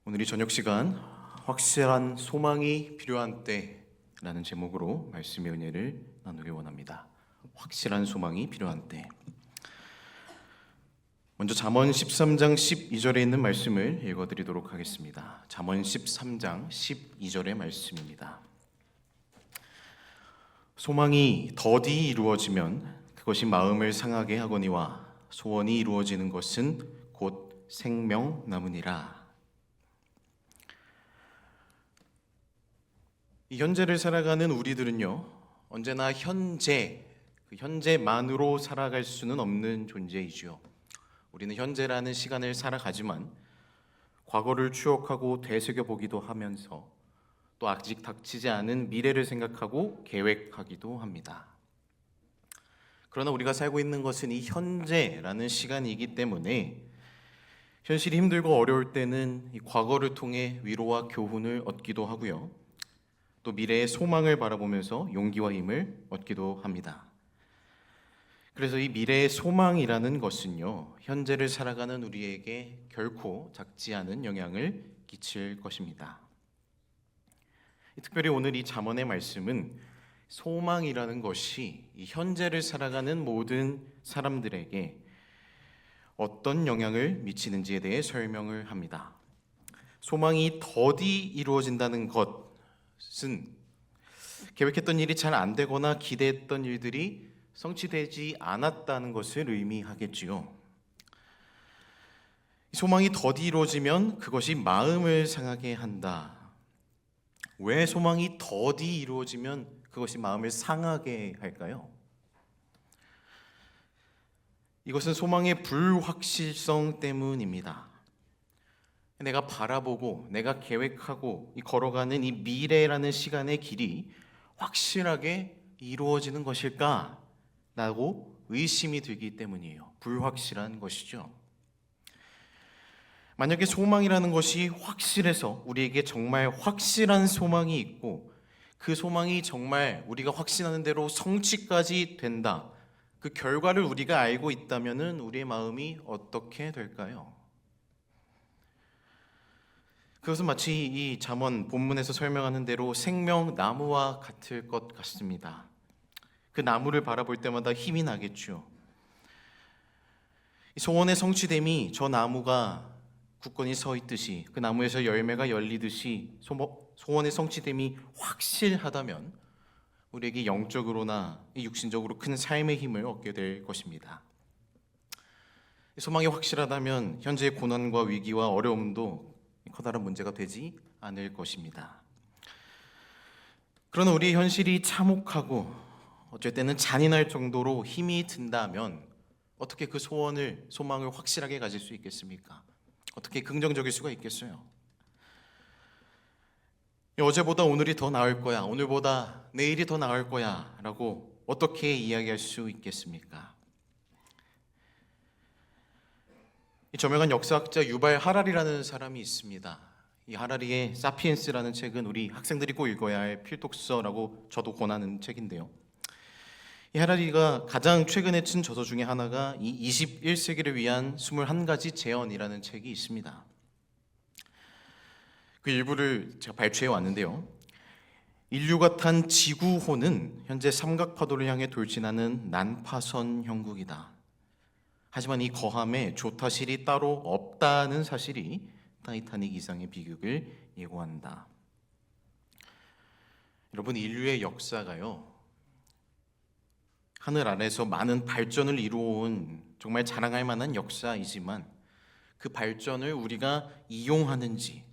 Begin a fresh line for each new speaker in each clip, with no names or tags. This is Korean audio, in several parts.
오늘 이 저녁 시간 확실한 소망이 필요한 때라는 제목으로 말씀의 은혜를 나누기 원합니다. 확실한 소망이 필요한 때. 먼저 잠언 13장 12절에 있는 말씀을 읽어드리도록 하겠습니다. 잠언 13장 12절의 말씀입니다. 소망이 더디 이루어지면 그것이 마음을 상하게 하거니와 소원이 이루어지는 것은 곧 생명나무니라. 이 현재를 살아가는 우리들은요, 언제나 그 현재만으로 살아갈 수는 없는 존재이지요. 우리는 현재라는 시간을 살아가지만 과거를 추억하고 되새겨보기도 하면서 또 아직 닥치지 않은 미래를 생각하고 계획하기도 합니다. 그러나 우리가 살고 있는 것은 이 현재라는 시간이기 때문에 현실이 힘들고 어려울 때는 이 과거를 통해 위로와 교훈을 얻기도 하고요, 또 미래의 소망을 바라보면서 용기와 힘을 얻기도 합니다. 그래서 이 미래의 소망이라는 것은요, 현재를 살아가는 우리에게 결코 작지 않은 영향을 끼칠 것입니다. 특별히 오늘 이 잠언의 말씀은 소망이라는 것이 이 현재를 살아가는 모든 사람들에게 어떤 영향을 미치는지에 대해 설명을 합니다. 소망이 더디 이루어진다는 것은 계획했던 일이 잘 안 되거나 기대했던 일들이 성취되지 않았다는 것을 의미하겠지요. 소망이 더디 이루어지면 그것이 마음을 상하게 한다. 왜 소망이 더디 이루어지면 그것이 마음을 상하게 할까요? 이것은 소망의 불확실성 때문입니다. 내가 바라보고 내가 계획하고 걸어가는 이 미래라는 시간의 길이 확실하게 이루어지는 것일까? 라고 의심이 들기 때문이에요. 불확실한 것이죠. 만약에 소망이라는 것이 확실해서 우리에게 정말 확실한 소망이 있고 그 소망이 정말 우리가 확신하는 대로 성취까지 된다, 그 결과를 우리가 알고 있다면 우리의 마음이 어떻게 될까요? 그것은 마치 이 잠언 본문에서 설명하는 대로 생명나무와 같을 것 같습니다. 그 나무를 바라볼 때마다 힘이 나겠죠. 소원의 성취됨이 저 나무가 굳건히 서 있듯이, 그 나무에서 열매가 열리듯이 소원의 성취됨이 확실하다면 우리에게 영적으로나 육신적으로 큰 삶의 힘을 얻게 될 것입니다. 소망이 확실하다면 현재의 고난과 위기와 어려움도 커다란 문제가 되지 않을 것입니다. 그러나 우리의 현실이 참혹하고 어쩔 때는 잔인할 정도로 힘이 든다면 어떻게 그 소망을 확실하게 가질 수 있겠습니까? 어떻게 긍정적일 수가 있겠어요? 어제보다 오늘이 더 나을 거야, 오늘보다 내일이 더 나을 거야 라고 어떻게 이야기할 수 있겠습니까? 저명한 역사학자 유발 하라리라는 사람이 있습니다. 이 하라리의 사피엔스라는 책은 우리 학생들이 꼭 읽어야 할 필독서라고 저도 권하는 책인데요, 이 하라리가 가장 최근에 쓴 저서 중에 하나가 이 21세기를 위한 21가지 제언이라는 책이 있습니다. 그 일부를 제가 발췌해 왔는데요, 인류가 탄 지구호는 현재 삼각파도를 향해 돌진하는 난파선 형국이다. 하지만 이 거함에 조타실이 따로 없다는 사실이 타이타닉 이상의 비극을 예고한다. 여러분, 인류의 역사가요, 하늘 아래서 많은 발전을 이루어온 정말 자랑할 만한 역사이지만 그 발전을 우리가 이용하는지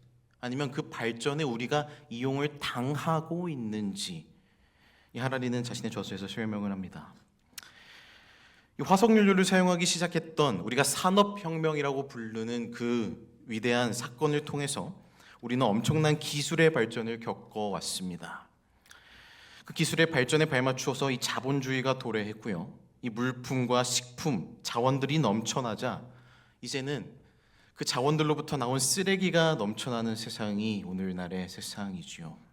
아니면 그 발전에 우리가 이용을 당하고 있는지 이 하라리는 자신의 저서에서 설명을 합니다. 이 화석연료를 사용하기 시작했던 우리가 산업혁명이라고 부르는 그 위대한 사건을 통해서 우리는 엄청난 기술의 발전을 겪어왔습니다. 그 기술의 발전에 발맞추어서 이 자본주의가 도래했고요, 이 물품과 식품, 자원들이 넘쳐나자 이제는 그 자원들로부터 나온 쓰레기가 넘쳐나는 세상이 오늘날의 세상이지요.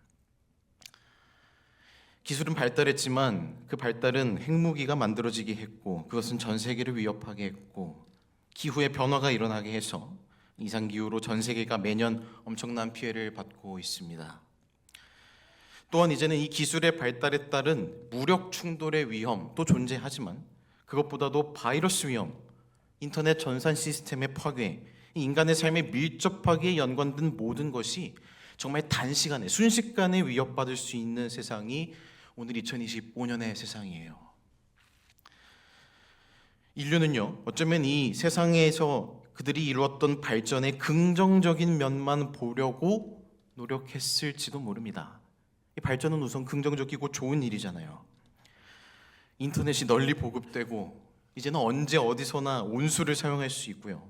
기술은 발달했지만 그 발달은 핵무기가 만들어지게 했고 그것은 전 세계를 위협하게 했고 기후의 변화가 일어나게 해서 이상기후로 전 세계가 매년 엄청난 피해를 받고 있습니다. 또한 이제는 이 기술의 발달에 따른 무력 충돌의 위험도 존재하지만 그것보다도 바이러스 위험, 인터넷 전산 시스템의 파괴, 인간의 삶에 밀접하게 연관된 모든 것이 정말 단시간에 순식간에 위협받을 수 있는 세상이 오늘 2025년의 세상이에요. 인류는요, 어쩌면 이 세상에서 그들이 이루었던 발전의 긍정적인 면만 보려고 노력했을지도 모릅니다. 이 발전은 우선 긍정적이고 좋은 일이잖아요. 인터넷이 널리 보급되고 이제는 언제 어디서나 온수를 사용할 수 있고요.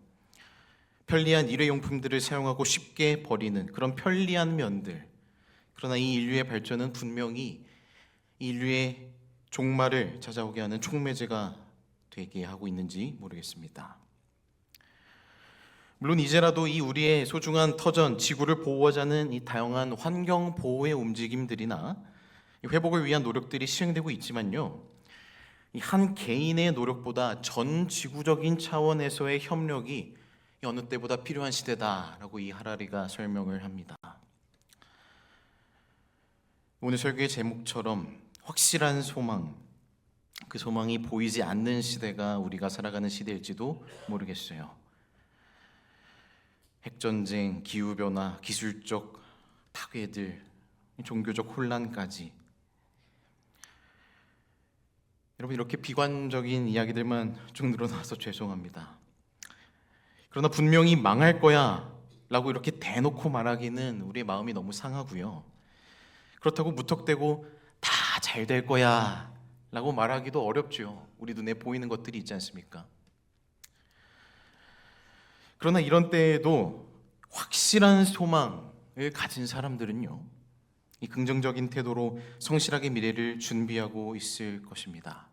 편리한 일회용품들을 사용하고 쉽게 버리는 그런 편리한 면들. 그러나 이 인류의 발전은 분명히 인류의 종말을 찾아오게 하는 촉매제가 되게 하고 있는지 모르겠습니다. 물론 이제라도 이 우리의 소중한 터전, 지구를 보호하자는 이 다양한 환경 보호의 움직임들이나 회복을 위한 노력들이 시행되고 있지만요, 이 한 개인의 노력보다 전 지구적인 차원에서의 협력이 어느 때보다 필요한 시대다라고 이 하라리가 설명을 합니다. 오늘 설교의 제목처럼 확실한 소망, 그 소망이 보이지 않는 시대가 우리가 살아가는 시대일지도 모르겠어요. 핵전쟁, 기후변화, 기술적 파괴들, 종교적 혼란까지. 여러분, 이렇게 비관적인 이야기들만 쭉 늘어나서 죄송합니다. 그러나 분명히 망할 거야 라고 이렇게 대놓고 말하기는 우리의 마음이 너무 상하고요. 그렇다고 무턱대고 다 잘 될 거야 라고 말하기도 어렵죠. 우리 눈에 보이는 것들이 있지 않습니까? 그러나 이런 때에도 확실한 소망을 가진 사람들은요, 이 긍정적인 태도로 성실하게 미래를 준비하고 있을 것입니다.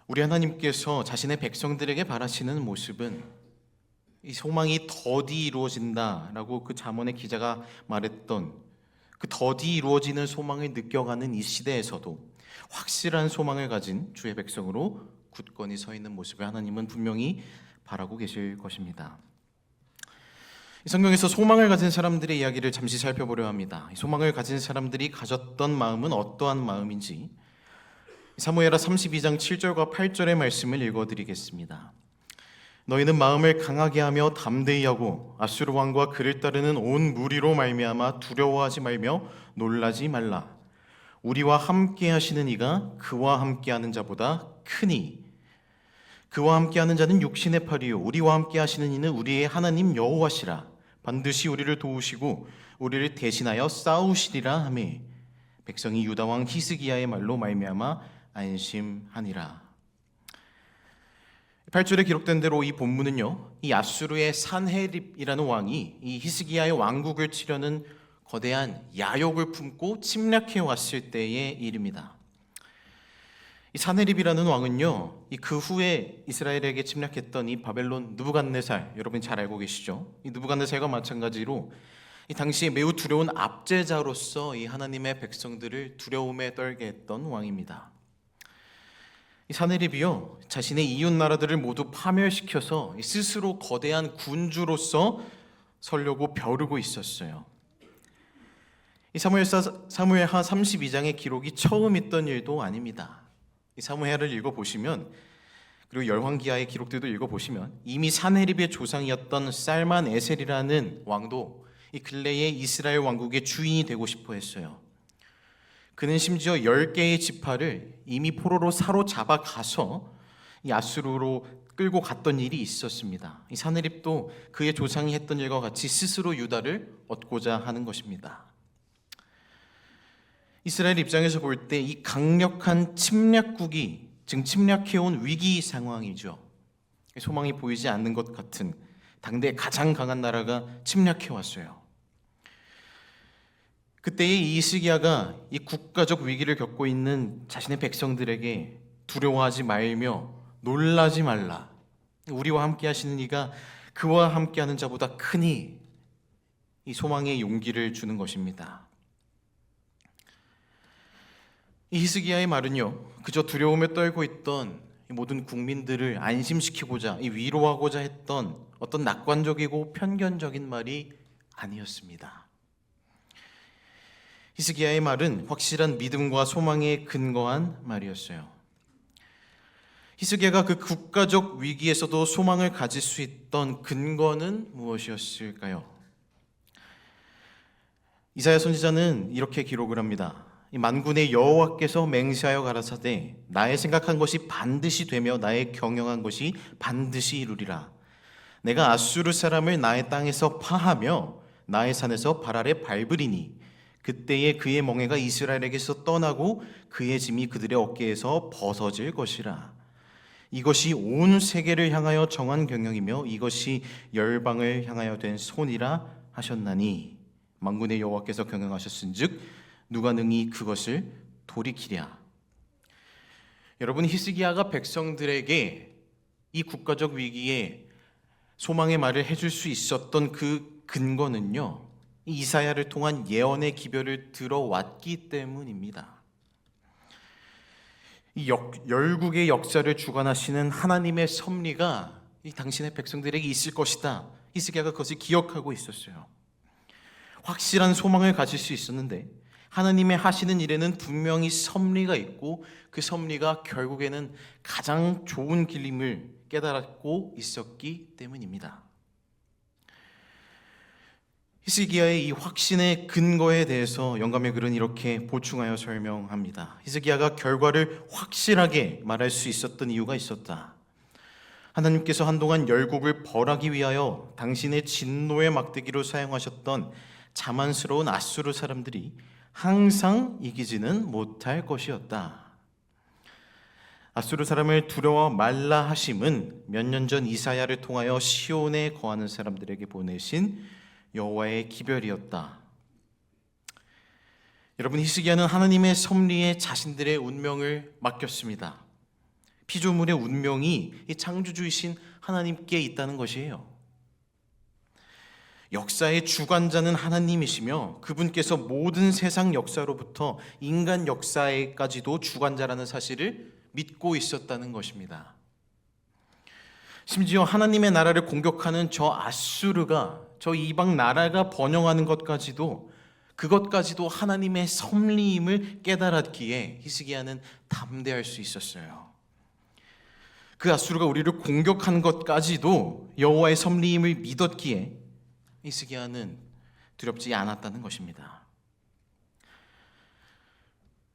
우리 하나님께서 자신의 백성들에게 바라시는 모습은 이 소망이 더디 이루어진다라고 그 잠언의 기자가 말했던 그 더디 이루어지는 소망을 느껴가는 이 시대에서도 확실한 소망을 가진 주의 백성으로 굳건히 서 있는 모습을 하나님은 분명히 바라고 계실 것입니다. 이 성경에서 소망을 가진 사람들의 이야기를 잠시 살펴보려 합니다. 소망을 가진 사람들이 가졌던 마음은 어떠한 마음인지 사무엘하 32장 7절과 8절의 말씀을 읽어드리겠습니다. 너희는 마음을 강하게 하며 담대히 하고 아수르 왕과 그를 따르는 온 무리로 말미암아 두려워하지 말며 놀라지 말라. 우리와 함께 하시는 이가 그와 함께 하는 자보다 크니 그와 함께 하는 자는 육신의 팔이요 우리와 함께 하시는 이는 우리의 하나님 여호와시라. 반드시 우리를 도우시고 우리를 대신하여 싸우시리라 하매 백성이 유다 왕 히스기야의 말로 말미암아 안심하니라. 8절에 기록된 대로 이 본문은요, 이 아수르의 산헤립이라는 왕이 이 히스기야의 왕국을 치려는 거대한 야욕을 품고 침략해 왔을 때의 일입니다. 이 산헤립이라는 왕은요, 그 후에 이스라엘에게 침략했던 이 바벨론 느부갓네살, 여러분 잘 알고 계시죠? 이 느부갓네살과 마찬가지로 이 당시에 매우 두려운 압제자로서 이 하나님의 백성들을 두려움에 떨게 했던 왕입니다. 이 산헤립이요, 자신의 이웃 나라들을 모두 파멸시켜서 스스로 거대한 군주로서 서려고 벼르고 있었어요. 이 사무엘하 32장의 기록이 처음 있던 일도 아닙니다. 이 사무엘을 읽어보시면, 그리고 열왕기하의 기록들도 읽어보시면 이미 산헤립의 조상이었던 살만 에셀이라는 왕도 이 근래의 이스라엘 왕국의 주인이 되고 싶어 했어요. 그는 심지어 10개의 지파를 이미 포로로 사로잡아 가서 이 아수르로 끌고 갔던 일이 있었습니다. 이 산헤립도 그의 조상이 했던 일과 같이 스스로 유다를 얻고자 하는 것입니다. 이스라엘 입장에서 볼 때 이 강력한 침략국이 지금 침략해온 위기 상황이죠. 소망이 보이지 않는 것 같은 당대 가장 강한 나라가 침략해왔어요. 그때의 이 히스기야가 이 국가적 위기를 겪고 있는 자신의 백성들에게 두려워하지 말며 놀라지 말라. 우리와 함께 하시는 이가 그와 함께 하는 자보다 크니 이 소망의 용기를 주는 것입니다. 이 히스기야의 말은요, 그저 두려움에 떨고 있던 이 모든 국민들을 안심시키고자 위로하고자 했던 어떤 낙관적이고 편견적인 말이 아니었습니다. 히스기야의 말은 확실한 믿음과 소망에 근거한 말이었어요. 히스기야가 그 국가적 위기에서도 소망을 가질 수 있던 근거는 무엇이었을까요? 이사야 선지자는 이렇게 기록을 합니다. 이 만군의 여호와께서 맹세하여 가라사대 나의 생각한 것이 반드시 되며 나의 경영한 것이 반드시 이루리라. 내가 아수르 사람을 나의 땅에서 파하며 나의 산에서 발 아래 밟으리니 그때에 그의 멍에가 이스라엘에게서 떠나고 그의 짐이 그들의 어깨에서 벗어질 것이라. 이것이 온 세계를 향하여 정한 경영이며 이것이 열방을 향하여 된 손이라 하셨나니 만군의 여호와께서 경영하셨은즉 누가 능히 그것을 돌이키랴. 여러분, 히스기야가 백성들에게 이 국가적 위기에 소망의 말을 해줄 수 있었던 그 근거는요, 이사야를 통한 예언의 기별을 들어왔기 때문입니다. 이 열국의 역사를 주관하시는 하나님의 섭리가 이 당신의 백성들에게 있을 것이다. 히스기야가 그것을 기억하고 있었어요. 확실한 소망을 가질 수 있었는데 하나님의 하시는 일에는 분명히 섭리가 있고 그 섭리가 결국에는 가장 좋은 길임을 깨달았고 있었기 때문입니다. 히스기야의 이 확신의 근거에 대해서 영감의 글은 이렇게 보충하여 설명합니다. 히스기야가 결과를 확실하게 말할 수 있었던 이유가 있었다. 하나님께서 한동안 열국을 벌하기 위하여 당신의 진노의 막대기로 사용하셨던 자만스러운 아수르 사람들이 항상 이기지는 못할 것이었다. 아수르 사람을 두려워 말라 하심은 몇 년 전 이사야를 통하여 시온에 거하는 사람들에게 보내신 여호와의 기별이었다. 여러분, 히스기야는 하나님의 섭리에 자신들의 운명을 맡겼습니다. 피조물의 운명이 이 창조주이신 하나님께 있다는 것이에요. 역사의 주관자는 하나님이시며 그분께서 모든 세상 역사로부터 인간 역사에까지도 주관자라는 사실을 믿고 있었다는 것입니다. 심지어 하나님의 나라를 공격하는 저 아수르가, 저 이방 나라가 번영하는 것까지도, 그것까지도 하나님의 섭리임을 깨달았기에 히스기야는 담대할 수 있었어요. 그 아수르가 우리를 공격하는 것까지도 여호와의 섭리임을 믿었기에 히스기야는 두렵지 않았다는 것입니다.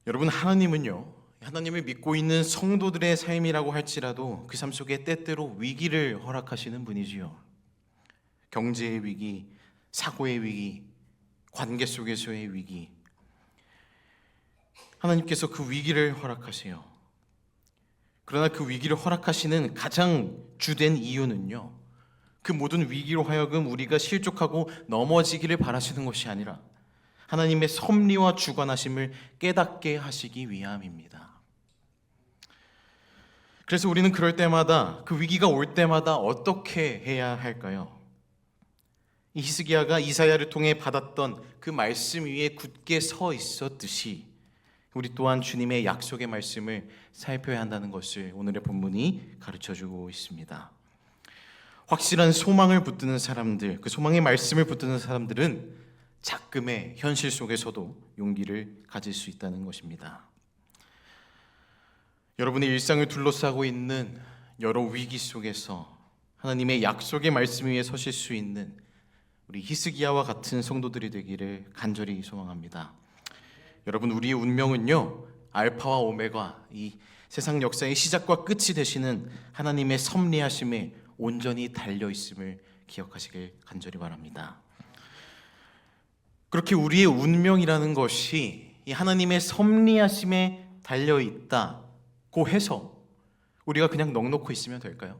여러분, 하나님은요, 하나님을 믿고 있는 성도들의 삶이라고 할지라도 그 삶 속에 때때로 위기를 허락하시는 분이지요. 경제의 위기, 사고의 위기, 관계 속에서의 위기, 하나님께서 그 위기를 허락하세요. 그러나 그 위기를 허락하시는 가장 주된 이유는요, 그 모든 위기로 하여금 우리가 실족하고 넘어지기를 바라시는 것이 아니라 하나님의 섭리와 주관하심을 깨닫게 하시기 위함입니다. 그래서 우리는 그럴 때마다, 그 위기가 올 때마다 어떻게 해야 할까요? 이 히스기야가 이사야를 통해 받았던 그 말씀 위에 굳게 서 있었듯이 우리 또한 주님의 약속의 말씀을 살펴야 한다는 것을 오늘의 본문이 가르쳐주고 있습니다. 확실한 소망을 붙드는 사람들, 그 소망의 말씀을 붙드는 사람들은 작금의 현실 속에서도 용기를 가질 수 있다는 것입니다. 여러분의 일상을 둘러싸고 있는 여러 위기 속에서 하나님의 약속의 말씀 위에 서실 수 있는 우리 히스기야와 같은 성도들이 되기를 간절히 소망합니다. 여러분, 우리의 운명은요, 알파와 오메가, 이 세상 역사의 시작과 끝이 되시는 하나님의 섭리하심에 온전히 달려 있음을 기억하시길 간절히 바랍니다. 그렇게 우리의 운명이라는 것이 이 하나님의 섭리하심에 달려 있다고 해서 우리가 그냥 넋놓고 있으면 될까요?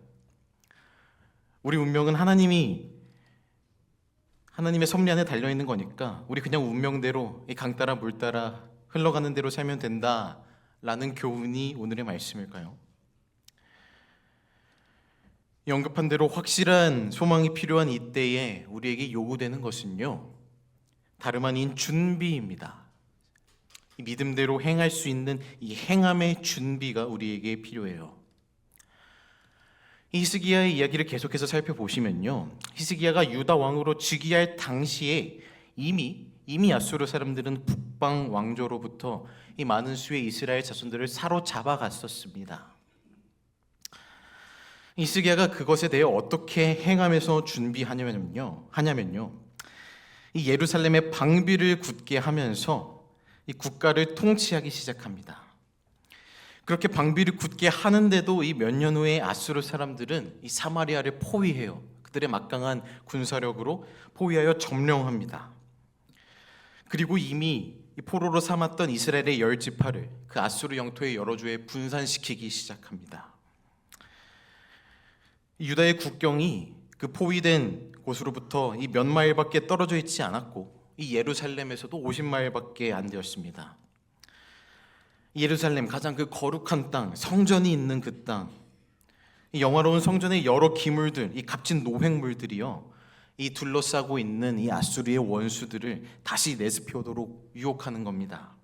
우리 운명은 하나님의 섭리 안에 달려 있는 거니까 우리 그냥 운명대로 이 강 따라 물 따라 흘러가는 대로 살면 된다라는 교훈이 오늘의 말씀일까요? 언급한 대로 확실한 소망이 필요한 이때에 우리에게 요구되는 것은요, 다름 아닌 준비입니다. 이 믿음대로 행할 수 있는 이 행함의 준비가 우리에게 필요해요. 히스기야의 이야기를 계속해서 살펴보시면요, 히스기야가 유다 왕으로 즉위할 당시에 이미 아수르 사람들은 북방 왕조로부터 이 많은 수의 이스라엘 자손들을 사로잡아 갔었습니다. 히스기야가 그것에 대해 어떻게 행하면서 준비하냐면요, 이 예루살렘의 방비를 굳게 하면서 이 국가를 통치하기 시작합니다. 그렇게 방비를 굳게 하는데도 이 몇 년 후에 아수르 사람들은 이 사마리아를 포위해요. 그들의 막강한 군사력으로 포위하여 점령합니다. 그리고 이미 이 포로로 삼았던 이스라엘의 10지파를 그 아수르 영토의 여러 주에 분산시키기 시작합니다. 유다의 국경이 그 포위된 곳으로부터 이 몇 마일밖에 떨어져 있지 않았고, 이 예루살렘에서도 50마일밖에 안 되었습니다. 예루살렘, 가장 그 거룩한 땅, 성전이 있는 그 땅, 이 영화로운 성전의 여러 기물들, 이 값진 노획물들이요, 이 둘러싸고 있는 이 아수르의 원수들을 다시 내습해오도록 유혹하는 겁니다.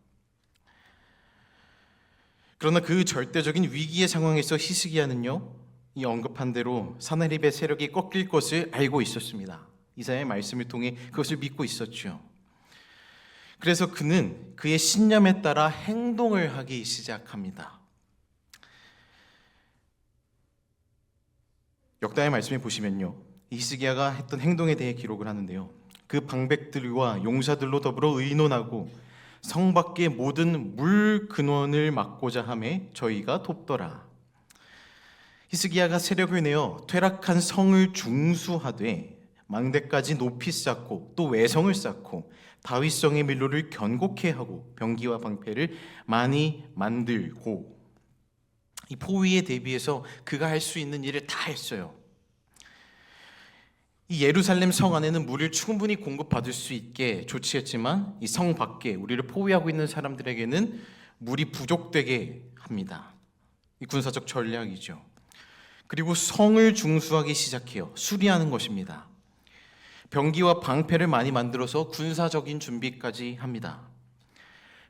그러나 그 절대적인 위기의 상황에서 히스기야는요, 이 언급한 대로 사나립의 세력이 꺾일 것을 알고 있었습니다. 이사야의 말씀을 통해 그것을 믿고 있었죠. 그래서 그는 그의 신념에 따라 행동을 하기 시작합니다. 역다의 말씀에 보시면요, 히스기야가 했던 행동에 대해 기록을 하는데요, 그 방백들과 용사들로 더불어 의논하고 성 밖의 모든 물 근원을 막고자 하매 저희가 돕더라. 히스기야가 세력을 내어 퇴락한 성을 중수하되 망대까지 높이 쌓고 또 외성을 쌓고 다윗성의 밀로를 견고케 하고 병기와 방패를 많이 만들고, 이 포위에 대비해서 그가 할 수 있는 일을 다 했어요. 이 예루살렘 성 안에는 물을 충분히 공급받을 수 있게 조치했지만 이 성 밖에 우리를 포위하고 있는 사람들에게는 물이 부족되게 합니다. 이 군사적 전략이죠. 그리고 성을 중수하기 시작해요. 수리하는 것입니다. 병기와 방패를 많이 만들어서 군사적인 준비까지 합니다.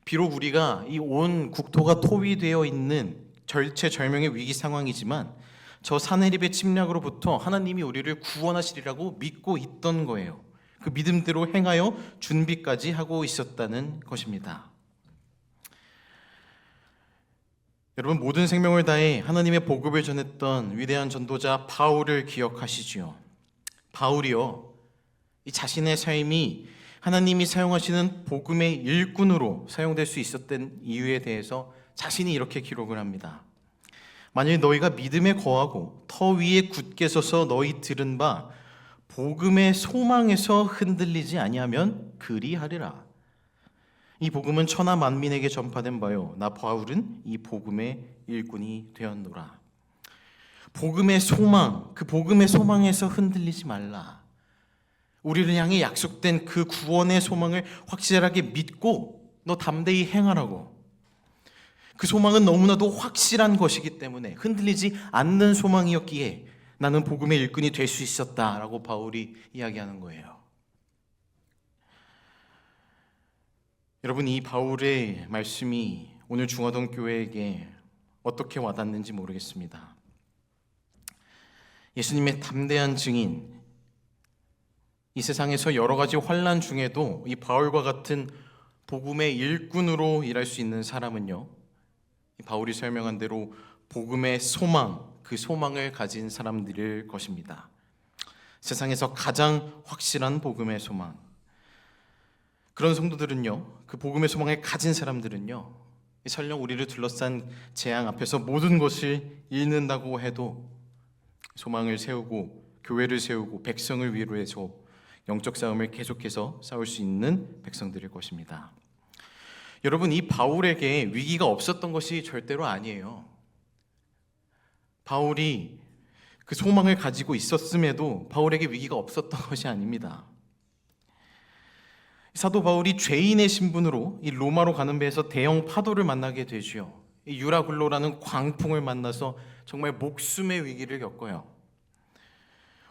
비록 우리가 이 온 국토가 포위되어 있는 절체절명의 위기 상황이지만 저 사내립의 침략으로부터 하나님이 우리를 구원하시리라고 믿고 있던 거예요. 그 믿음대로 행하여 준비까지 하고 있었다는 것입니다. 여러분, 모든 생명을 다해 하나님의 복음을 전했던 위대한 전도자 바울을 기억하시지요. 바울이요, 이 자신의 삶이 하나님이 사용하시는 복음의 일꾼으로 사용될 수 있었던 이유에 대해서 자신이 이렇게 기록을 합니다. 만일 너희가 믿음에 거하고 터 위에 굳게 서서 너희 들은 바 복음의 소망에서 흔들리지 아니하면 그리하리라. 이 복음은 천하 만민에게 전파된 바요, 나 바울은 이 복음의 일꾼이 되었노라. 복음의 소망, 그 복음의 소망에서 흔들리지 말라. 우리를 향해 약속된 그 구원의 소망을 확실하게 믿고 너 담대히 행하라고. 그 소망은 너무나도 확실한 것이기 때문에 흔들리지 않는 소망이었기에 나는 복음의 일꾼이 될 수 있었다라고 바울이 이야기하는 거예요. 여러분, 이 바울의 말씀이 오늘 중화동 교회에게 어떻게 와닿는지 모르겠습니다. 예수님의 담대한 증인, 이 세상에서 여러 가지 환난 중에도 이 바울과 같은 복음의 일꾼으로 일할 수 있는 사람은요, 바울이 설명한 대로 복음의 소망, 그 소망을 가진 사람들일 것입니다. 세상에서 가장 확실한 복음의 소망. 그런 성도들은요, 그 복음의 소망을 가진 사람들은요, 설령 우리를 둘러싼 재앙 앞에서 모든 것을 잃는다고 해도 소망을 세우고 교회를 세우고 백성을 위로해서 영적 싸움을 계속해서 싸울 수 있는 백성들일 것입니다. 여러분, 이 바울에게 위기가 없었던 것이 절대로 아니에요. 바울이 그 소망을 가지고 있었음에도 바울에게 위기가 없었던 것이 아닙니다. 사도 바울이 죄인의 신분으로 이 로마로 가는 배에서 대형 파도를 만나게 되지요. 이 유라굴로라는 광풍을 만나서 정말 목숨의 위기를 겪어요.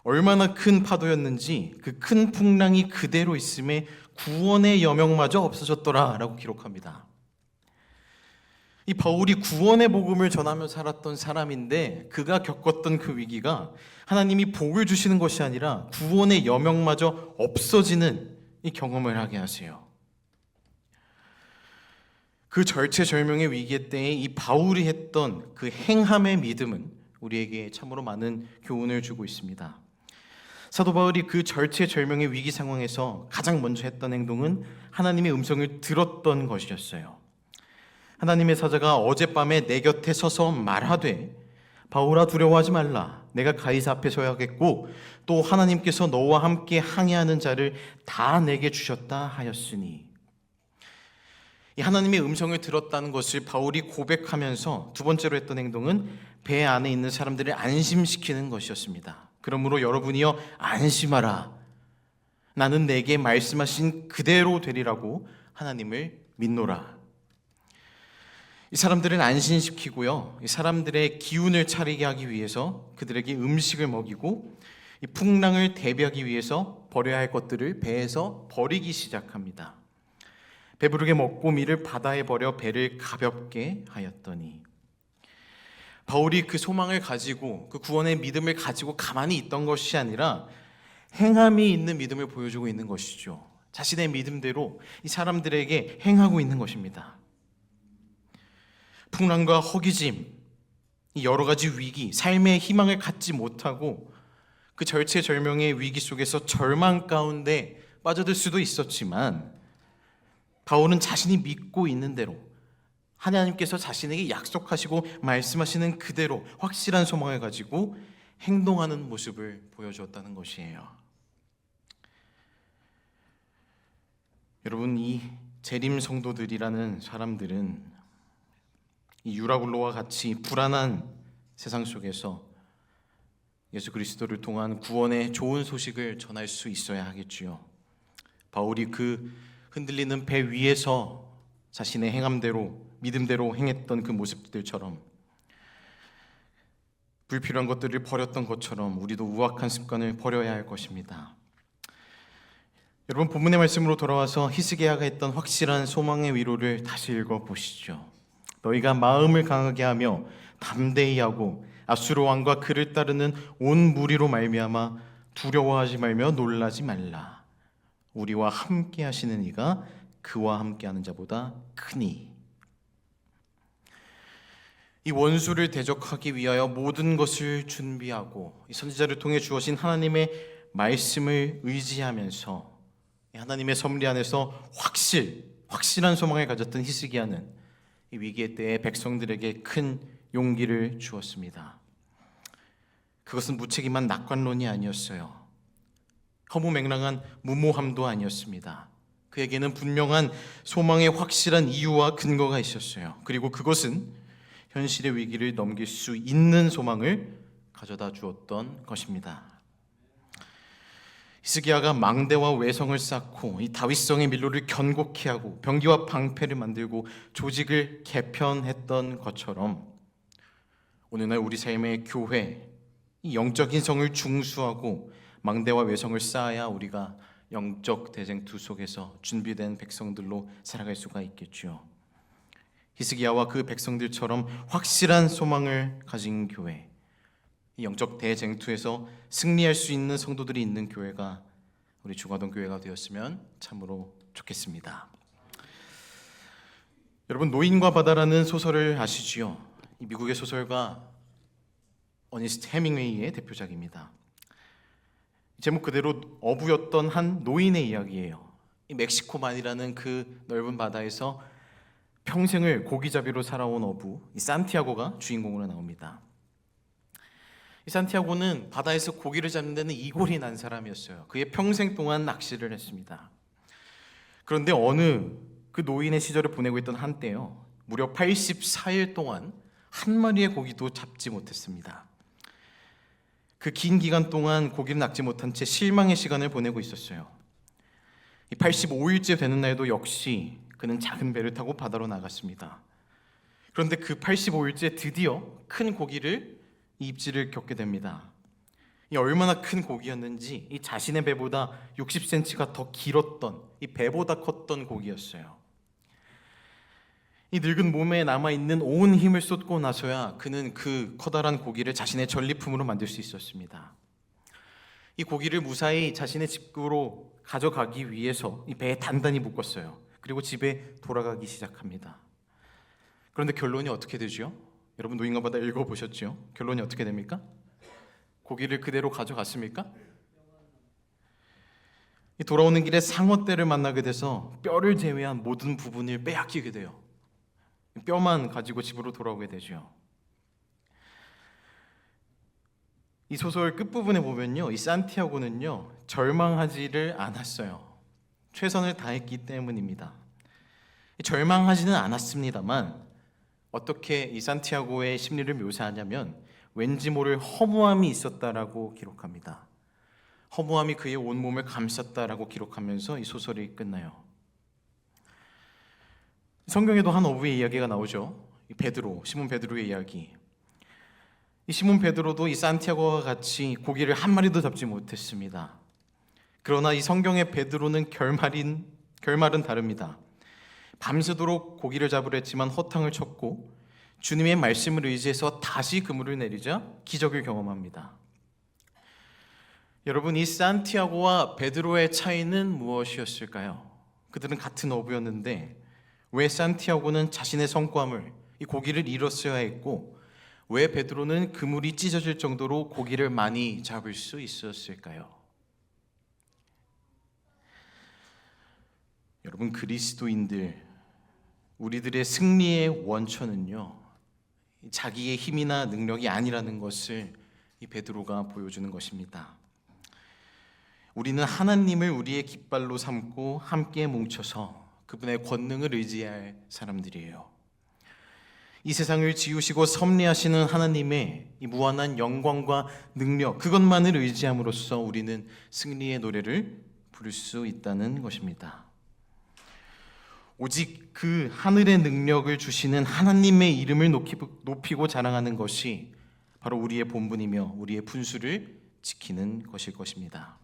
얼마나 큰 파도였는지 그 큰 풍랑이 그대로 있음에 구원의 여명마저 없어졌더라라고 기록합니다. 이 바울이 구원의 복음을 전하며 살았던 사람인데 그가 겪었던 그 위기가 하나님이 복을 주시는 것이 아니라 구원의 여명마저 없어지는 이 경험을 하게 하세요. 그 절체절명의 위기 때에 이 바울이 했던 그 행함의 믿음은 우리에게 참으로 많은 교훈을 주고 있습니다. 사도 바울이 그 절체절명의 위기 상황에서 가장 먼저 했던 행동은 하나님의 음성을 들었던 것이었어요. 하나님의 사자가 어젯밤에 내 곁에 서서 말하되 바울아 두려워하지 말라. 내가 가이사 앞에 서야겠고 또 하나님께서 너와 함께 항해하는 자를 다 내게 주셨다 하였으니. 이 하나님의 음성을 들었다는 것을 바울이 고백하면서 두 번째로 했던 행동은 배 안에 있는 사람들을 안심시키는 것이었습니다. 그러므로 여러분이여 안심하라. 나는 내게 말씀하신 그대로 되리라고 하나님을 믿노라. 이 사람들을 안심시키고요, 이 사람들의 기운을 차리게 하기 위해서 그들에게 음식을 먹이고 이 풍랑을 대비하기 위해서 버려야 할 것들을 배에서 버리기 시작합니다. 배부르게 먹고 미를 바다에 버려 배를 가볍게 하였더니. 바울이 그 소망을 가지고 그 구원의 믿음을 가지고 가만히 있던 것이 아니라 행함이 있는 믿음을 보여주고 있는 것이죠. 자신의 믿음대로 이 사람들에게 행하고 있는 것입니다. 풍랑과 허기짐, 이 여러 가지 위기, 삶의 희망을 갖지 못하고 그 절체절명의 위기 속에서 절망 가운데 빠져들 수도 있었지만 바울은 자신이 믿고 있는 대로 하나님께서 자신에게 약속하시고 말씀하시는 그대로 확실한 소망을 가지고 행동하는 모습을 보여주었다는 것이에요. 여러분, 이 재림 성도들이라는 사람들은 이 유라굴로와 같이 불안한 세상 속에서 예수 그리스도를 통한 구원의 좋은 소식을 전할 수 있어야 하겠지요. 바울이 그 흔들리는 배 위에서 자신의 행함대로 믿음대로 행했던 그 모습들처럼 불필요한 것들을 버렸던 것처럼 우리도 우악한 습관을 버려야 할 것입니다. 여러분, 본문의 말씀으로 돌아와서 히스기야가 했던 확실한 소망의 위로를 다시 읽어보시죠. 너희가 마음을 강하게 하며 담대히 하고 아수르 왕과 그를 따르는 온 무리로 말미암아 두려워하지 말며 놀라지 말라. 우리와 함께 하시는 이가 그와 함께 하는 자보다 크니. 이 원수를 대적하기 위하여 모든 것을 준비하고 이 선지자를 통해 주어진 하나님의 말씀을 의지하면서 하나님의 섭리 안에서 확실한 소망을 가졌던 히스기야는 이 위기의 때에 백성들에게 큰 용기를 주었습니다. 그것은 무책임한 낙관론이 아니었어요. 허무맹랑한 무모함도 아니었습니다. 그에게는 분명한 소망의 확실한 이유와 근거가 있었어요. 그리고 그것은 현실의 위기를 넘길 수 있는 소망을 가져다 주었던 것입니다. 히스기야가 망대와 외성을 쌓고 이 다윗성의 밀로를 견고케 하고 병기와 방패를 만들고 조직을 개편했던 것처럼 오늘날 우리 삶의 교회, 이 영적인 성을 중수하고 망대와 외성을 쌓아야 우리가 영적 대쟁투 속에서 준비된 백성들로 살아갈 수가 있겠죠. 히스기야와 그 백성들처럼 확실한 소망을 가진 교회, 이 영적 대쟁투에서 승리할 수 있는 성도들이 있는 교회가 우리 중화동 교회가 되었으면 참으로 좋겠습니다. 여러분, 노인과 바다라는 소설을 아시지요? 이 미국의 소설가 어니스트 해밍웨이의 대표작입니다. 제목 그대로 어부였던 한 노인의 이야기예요. 이 멕시코만이라는 그 넓은 바다에서 평생을 고기잡이로 살아온 어부 이 산티아고가 주인공으로 나옵니다. 이 산티아고는 바다에서 고기를 잡는 데는 이골이 난 사람이었어요. 그의 평생 동안 낚시를 했습니다. 그런데 어느 그 노인의 시절을 보내고 있던 한때요, 무려 84일 동안 한 마리의 고기도 잡지 못했습니다. 그 긴 기간 동안 고기를 낚지 못한 채 실망의 시간을 보내고 있었어요. 이 85일째 되는 날도 역시 그는 작은 배를 타고 바다로 나갔습니다. 그런데 그 85일째 드디어 큰 고기를 입질을 겪게 됩니다. 이 얼마나 큰 고기였는지 이 자신의 배보다 60cm가 더 길었던 이 배보다 컸던 고기였어요. 이 늙은 몸에 남아있는 온 힘을 쏟고 나서야 그는 그 커다란 고기를 자신의 전리품으로 만들 수 있었습니다. 이 고기를 무사히 자신의 집으로 가져가기 위해서 이 배에 단단히 묶었어요. 그리고 집에 돌아가기 시작합니다. 그런데 결론이 어떻게 되죠? 여러분 노인과바다 읽어보셨죠? 결론이 어떻게 됩니까? 고기를 그대로 가져갔습니까? 이 돌아오는 길에 상어떼를 만나게 돼서 뼈를 제외한 모든 부분을 빼앗기게 돼요. 뼈만 가지고 집으로 돌아오게 되죠. 이 소설 끝부분에 보면요, 이 산티아고는요 절망하지를 않았어요. 최선을 다했기 때문입니다. 절망하지는 않았습니다만 어떻게 이 산티아고의 심리를 묘사하냐면 왠지 모를 허무함이 있었다라고 기록합니다. 허무함이 그의 온몸을 감쌌다라고 기록하면서 이 소설이 끝나요. 성경에도 한 어부의 이야기가 나오죠. 베드로, 시몬 베드로의 이야기. 이 시몬 베드로도 이 산티아고와 같이 고기를 한 마리도 잡지 못했습니다. 그러나 이 성경의 베드로는 결말은 다릅니다. 밤새도록 고기를 잡으려 했지만 허탕을 쳤고 주님의 말씀을 의지해서 다시 그물을 내리자 기적을 경험합니다. 여러분, 이 산티아고와 베드로의 차이는 무엇이었을까요? 그들은 같은 어부였는데 왜 산티아고는 자신의 성과물, 이 고기를 잃었어야 했고 왜 베드로는 그물이 찢어질 정도로 고기를 많이 잡을 수 있었을까요? 여러분, 그리스도인들, 우리들의 승리의 원천은요 자기의 힘이나 능력이 아니라는 것을 이 베드로가 보여주는 것입니다. 우리는 하나님을 우리의 깃발로 삼고 함께 뭉쳐서 그분의 권능을 의지할 사람들이에요. 이 세상을 지으시고 섭리하시는 하나님의 이 무한한 영광과 능력, 그것만을 의지함으로써 우리는 승리의 노래를 부를 수 있다는 것입니다. 오직 그 하늘의 능력을 주시는 하나님의 이름을 높이고 자랑하는 것이 바로 우리의 본분이며 우리의 분수를 지키는 것일 것입니다.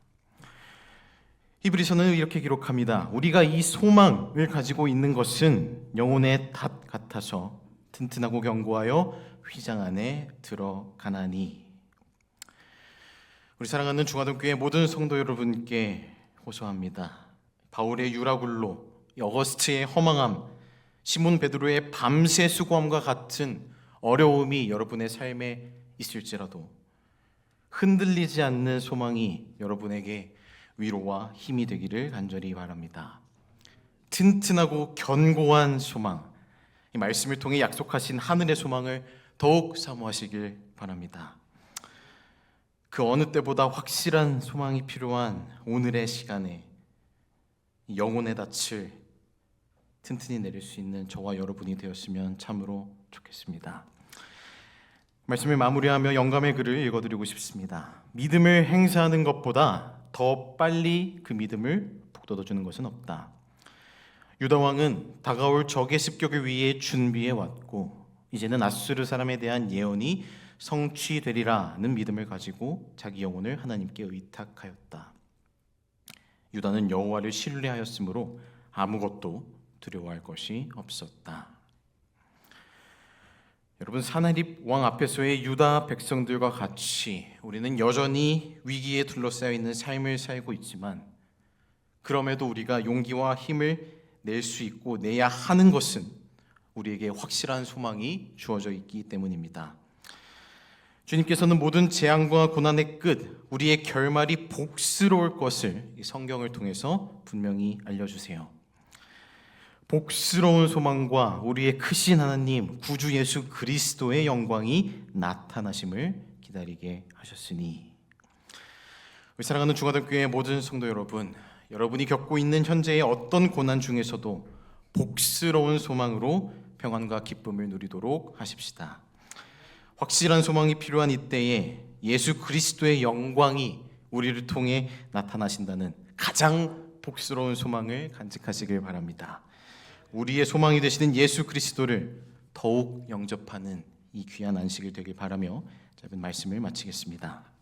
히브리서는 이렇게 기록합니다. 우리가 이 소망을 가지고 있는 것은 영혼의 닷 같아서 튼튼하고 견고하여 휘장 안에 들어가나니. 우리 사랑하는 중화동교회 모든 성도 여러분께 호소합니다. 바울의 유라굴로, 어거스트의 허망함, 시몬 베드로의 밤새 수고함과 같은 어려움이 여러분의 삶에 있을지라도 흔들리지 않는 소망이 여러분에게 위로와 힘이 되기를 간절히 바랍니다. 튼튼하고 견고한 소망, 이 말씀을 통해 약속하신 하늘의 소망을 더욱 사모하시길 바랍니다. 그 어느 때보다 확실한 소망이 필요한 오늘의 시간에 영혼의 닻을 튼튼히 내릴 수 있는 저와 여러분이 되었으면 참으로 좋겠습니다. 말씀을 마무리하며 영감의 글을 읽어드리고 싶습니다. 믿음을 행사하는 것보다 더 빨리 그 믿음을 북돋워주는 것은 없다. 유다 왕은 다가올 적의 습격을 위해 준비해 왔고 이제는 아수르 사람에 대한 예언이 성취되리라는 믿음을 가지고 자기 영혼을 하나님께 의탁하였다. 유다는 여호와를 신뢰하였으므로 아무것도 두려워할 것이 없었다. 여러분, 사나립 왕 앞에서의 유다 백성들과 같이 우리는 여전히 위기에 둘러싸여 있는 삶을 살고 있지만 그럼에도 우리가 용기와 힘을 낼 수 있고 내야 하는 것은 우리에게 확실한 소망이 주어져 있기 때문입니다. 주님께서는 모든 재앙과 고난의 끝, 우리의 결말이 복스러울 것을 이 성경을 통해서 분명히 알려주세요. 복스러운 소망과 우리의 크신 하나님 구주 예수 그리스도의 영광이 나타나심을 기다리게 하셨으니. 우리 사랑하는 중화동교회 모든 성도 여러분, 여러분이 겪고 있는 현재의 어떤 고난 중에서도 복스러운 소망으로 평안과 기쁨을 누리도록 하십시다. 확실한 소망이 필요한 이때에 예수 그리스도의 영광이 우리를 통해 나타나신다는 가장 복스러운 소망을 간직하시길 바랍니다. 우리의 소망이 되시는 예수 그리스도를 더욱 영접하는 이 귀한 안식일 되길 바라며 짧은 말씀을 마치겠습니다.